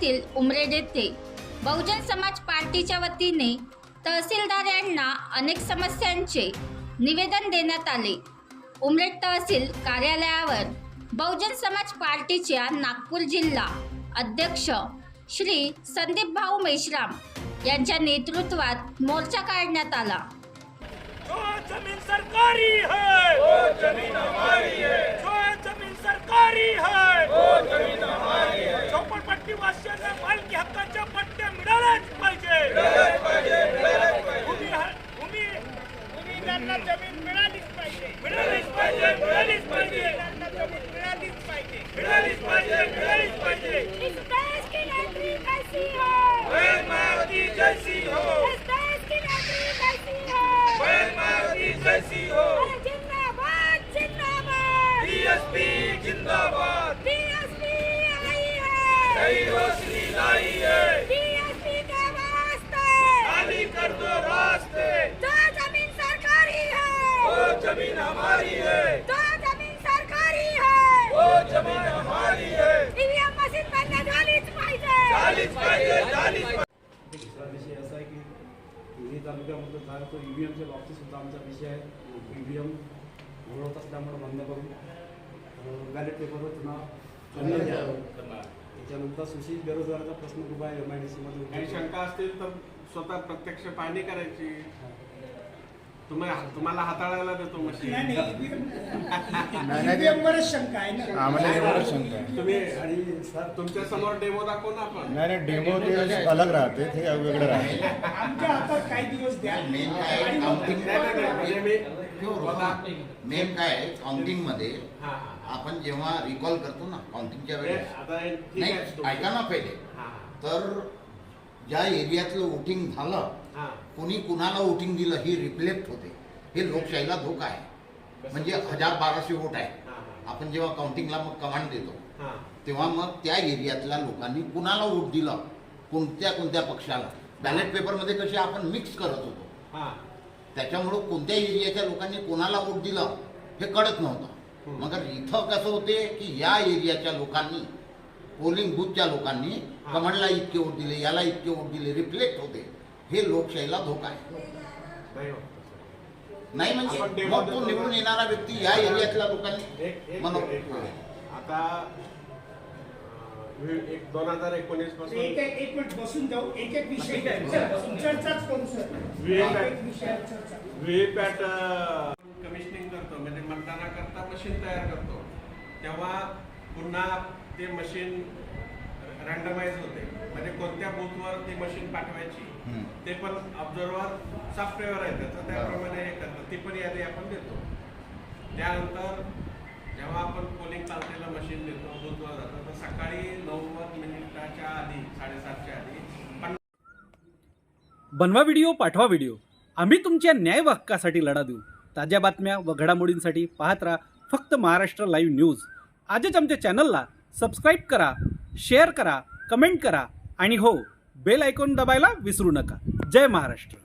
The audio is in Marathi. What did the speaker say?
तालुक्यातील उमरेड येथे बहुजन समाज पार्टीच्या वतीने तहसीलदार यांना अनेक समस्यांचे निवेदन देण्यात आले। उमरेड तहसील कार्यालयावर बहुजन समाज पार्टीच्या नागपूर जिल्हा अध्यक्ष श्री संदीप भाऊ मेश्राम यांच्या नेतृत्वात मोर्चा काढण्यात आला। जो जमीन सरकारी है वो जमीन हमारी है, जो जमीन सरकारी है वो जमीन हमारी है। झोपडपट्टी वासियांना मालकी हक्काच्या पट्ट्या मिळाल्याच पाहिजे, भूमीदारांना जमीन मिळालीच पाहिजे, मिळालीच पाहिजे, मिळालीच पाहिजे, जमीन मिळालीच पाहिजे, मिळालीच पाहिजे, मिळालीच पाहिजे। इस देश की नौकरी कैसी है? मायावती जैसी हो, इस देश की नौकरी कैसी है? मायावती जैसी हो। अरे जिंदाबाद जिंदाबाद, डीएसपी जिंदाबाद, डीएसपी आई है, नई रोशनी लाई है, डीएसपी के वास्ते खाली कर दो रास्ते, जो जमीन सरकारी है वो जमीन हमारी है, जो जमीन सरकारी है वो जमीन हमारी है। ईवीएम मशीन बंद झालीच पाहिजे, झालीच पाहिजे, झालीच पाहिजे। दुसरा विषय असा आहे की पुणे तालुक्यामध्ये झाला तो ईव्हीएमच्या बाबतीत सुद्धा आमचा विषय आहे। ईव्हीएम घोळवत असल्यामुळे बंद करून बॅलेट पेपरवर पुन्हा चाललं द्यावं। त्याच्यानंतर सुशील बेरोजगाराचा प्रश्न खूप आहे MIDC मध्ये। काही शंका असतील तर स्वतः प्रत्यक्ष पाहणी करायची। तुम्हाला हाताळायला देतो मशीन। बरंच शंका आहे ना, आम्हाला एवढंच शंका आहे। तुम्ही आणि सर तुमच्या समोर डेमो दाखवू ना आपण। नाही डेमो ते अलग राहते, ते वेगळं राहते। आमच्या हातात काही दिवस द्या। नाही, म्हणजे मी मेन काय आहे काउंटिंग मध्ये हा, आपण जेव्हा रिकॉल करतो ना काउंटिंगच्या वेळेस आता हे ठीक नाही आहे ऐका ना पहिले हा, तर ज्या एरियातलं वोटिंग झालं हा, कोणी कुणाला वोटिंग दिलं ही रिफ्लेक्ट होते। हे लोकशाहीला धोका आहे। म्हणजे 1000-1200 वोट आहे, हा, आपण जेव्हा काउंटिंगला मग कमांड देतो हा, तेव्हा मग त्या एरियातल्या लोकांनी कुणाला वोट दिलं कोणत्या कोणत्या पक्षाला बॅलेट पेपरमध्ये कसे आपण मिक्स करत होतो, हा, त्याच्यामुळं कोणत्या एरियाच्या लोकांनी कोणाला वोट दिलं हे कळत नव्हतं। मगर इथं कसं होते की या एरियाच्या लोकांनी पोलिंग बूथच्या लोकांनी कमळला इतके वोट दिले, याला इतके वोट दिले, रिफ्लेक्ट होते। हे लोकशाहीला धोका आहे। नाही होत नाही आपण म्हणजे डेमो मग तो देतो. निवडून येणारा व्यक्ती या एरियातल्या एक लोकांनी म्हणून आता 2019 पासून एक मिनिट बसून जाऊ, एक एक विषय चर्चाच करू सर। एक विषयावर चर्चा। व्हीव्हीपॅट कमिशनिंग करतो, म्हणजे मतदानाकरता मशीन तयार करतो, तेव्हा पुन्हा ते मशीन रँडमाइज होते। म्हणजे कोणत्या बूथवर ती मशीन पाठवायची ते पण ऑब्झर्वर सॉफ्टवेअर आहे त्याचं, त्याप्रमाणे हे करतात। ती पण यादी आपण देतो। त्यानंतर जेव्हा आपण पोलिंग पावतीला मशीन देतो बूथवर जातो तर सकाळी 90 मिनिटाच्या आधी 7:30च्या आधी बनवा व्हिडिओ, पाठवा व्हिडिओ, आम्ही तुमच्या न्याय व हक्कासाठी लढा देऊ। ताज्या बातम्या व घडामोडींसाठी पाहत राहा फक्त महाराष्ट्र लाईव्ह न्यूज। आजच आमच्या चॅनलला सबस्क्राईब करा, शेअर करा, कमेंट करा आणि हो बेल आयकॉन दबायला विसरू नका। जय महाराष्ट्र।